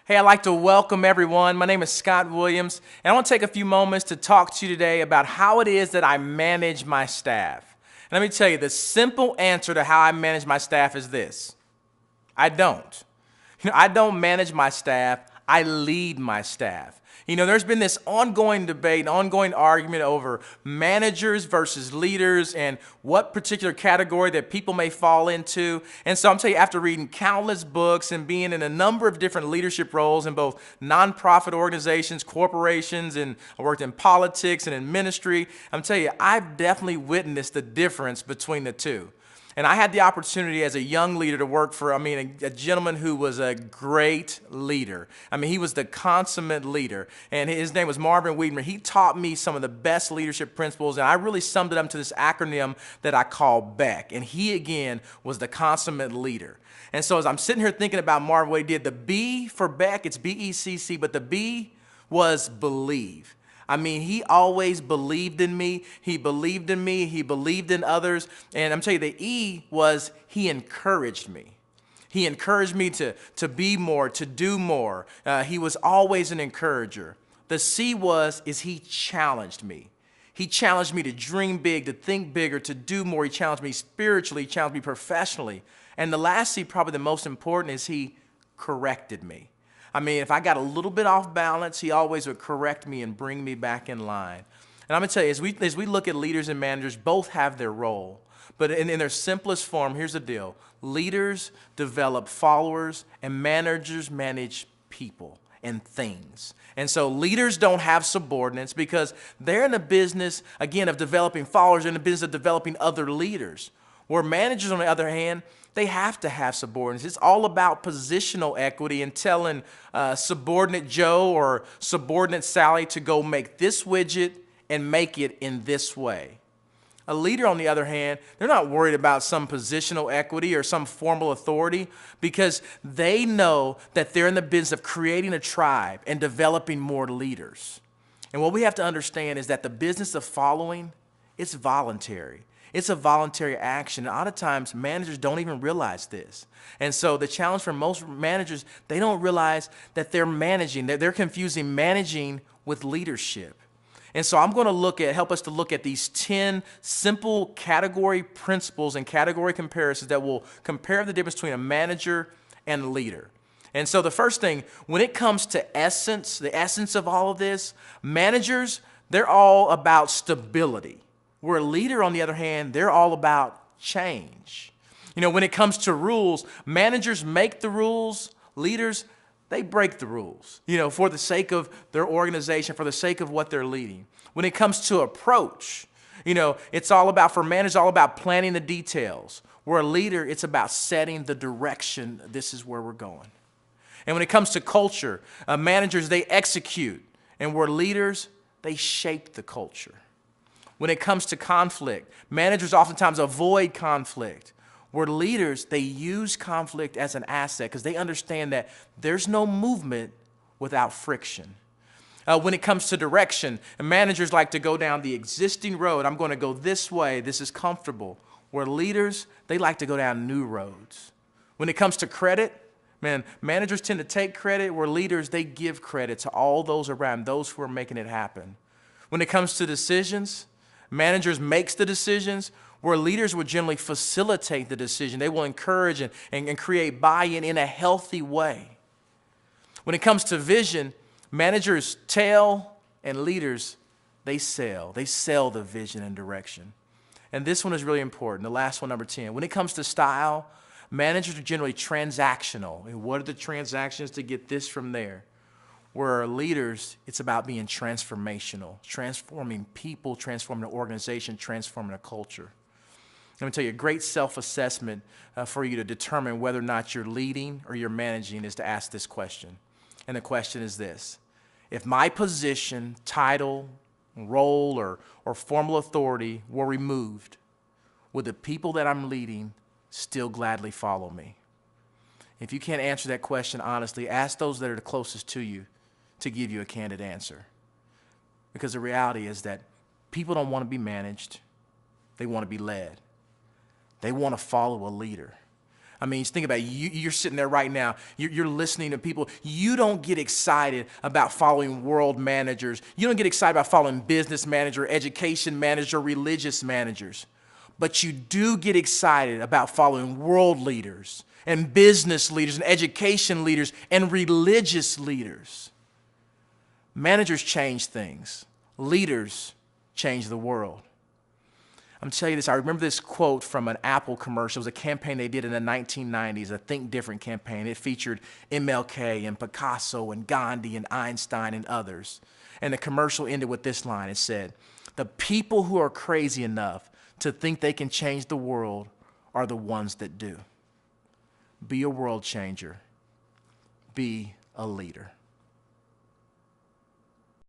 Hey, I'd like to welcome everyone. My name is Scott Williams, and I want to take a few moments to talk to you today about how it is that I manage my staff. And let me tell you, the simple answer to how I manage my staff is this: I don't. I don't manage my staff, I lead my staff. There's been this ongoing debate, an ongoing argument over managers versus leaders and what particular category that people may fall into. And so I'm telling you, after reading countless books and being in a number of different leadership roles in both nonprofit organizations, corporations, and I worked in politics and in ministry, I'm telling you, I've definitely witnessed the difference between the two. And I had the opportunity as a young leader to work for, a gentleman who was a great leader. He was the consummate leader. And his name was Marvin Wiedemer. He taught me some of the best leadership principles. And I really summed it up to this acronym that I call BECK. And he, again, was the consummate leader. And so as I'm sitting here thinking about Marvin, what he did, the B for BECK, it's B-E-C-C, but the B was believe. He always believed in me. He believed in me. He believed in others. And I'm telling you, the E was he encouraged me. He encouraged me to be more, to do more. He was always an encourager. The C is he challenged me. He challenged me to dream big, to think bigger, to do more. He challenged me spiritually, he challenged me professionally. And the last C, probably the most important, is he corrected me. If I got a little bit off balance, he always would correct me and bring me back in line. And I'm going to tell you, as we look at leaders and managers, both have their role. But in their simplest form, here's the deal. Leaders develop followers, and managers manage people and things. And so leaders don't have subordinates because they're in the business, again, of developing followers, in the business of developing other leaders. Where managers, on the other hand, they have to have subordinates. It's all about positional equity and telling subordinate Joe or subordinate Sally to go make this widget and make it in this way. A leader, on the other hand, they're not worried about some positional equity or some formal authority because they know that they're in the business of creating a tribe and developing more leaders. And what we have to understand is that the business of following, it's voluntary. It's a voluntary action. And a lot of times, managers don't even realize this. And so the challenge for most managers, they don't realize that they're managing. They're confusing managing with leadership. And so I'm going to help us to look at these 10 simple category principles and category comparisons that will compare the difference between a manager and a leader. And so the first thing, when it comes to essence, the essence of all of this, managers, they're all about stability. Where a leader, on the other hand, they're all about change. When it comes to rules, managers make the rules, leaders, they break the rules, for the sake of their organization, for the sake of what they're leading. When it comes to approach, it's all about, for managers, all about planning the details. Where a leader, it's about setting the direction, this is where we're going. And when it comes to culture, managers, they execute. And where leaders, they shape the culture. When it comes to conflict, managers oftentimes avoid conflict. Where leaders, they use conflict as an asset because they understand that there's no movement without friction. When it comes to direction, managers like to go down the existing road. I'm going to go this way. This is comfortable. Where leaders, they like to go down new roads. When it comes to credit, managers tend to take credit. Where leaders, they give credit to all those around, those who are making it happen. When it comes to decisions, managers makes the decisions, where leaders will generally facilitate the decision. They will encourage and create buy-in in a healthy way. When it comes to vision, managers tell and leaders, they sell. They sell the vision and direction. And this one is really important, the last one, number 10. When it comes to style, managers are generally transactional. And what are the transactions to get this from there? Where leaders, it's about being transformational, transforming people, transforming an organization, transforming a culture. Let me tell you, a great self-assessment for you to determine whether or not you're leading or you're managing is to ask this question. And the question is this: if my position, title, role, or formal authority were removed, would the people that I'm leading still gladly follow me? If you can't answer that question honestly, ask those that are the closest to you to give you a candid answer. Because the reality is that people don't want to be managed. They want to be led. They want to follow a leader. I mean, just think about it. You're sitting there right now. You're listening to people. You don't get excited about following world managers. You don't get excited about following business manager, education manager, religious managers. But you do get excited about following world leaders and business leaders and education leaders and religious leaders. Managers change things. Leaders change the world. I'm telling you this, I remember this quote from an Apple commercial. It was a campaign they did in the 1990s, a Think Different campaign. It featured MLK and Picasso and Gandhi and Einstein and others. And the commercial ended with this line. It said, "The people who are crazy enough to think they can change the world are the ones that do." Be a world changer. Be a leader.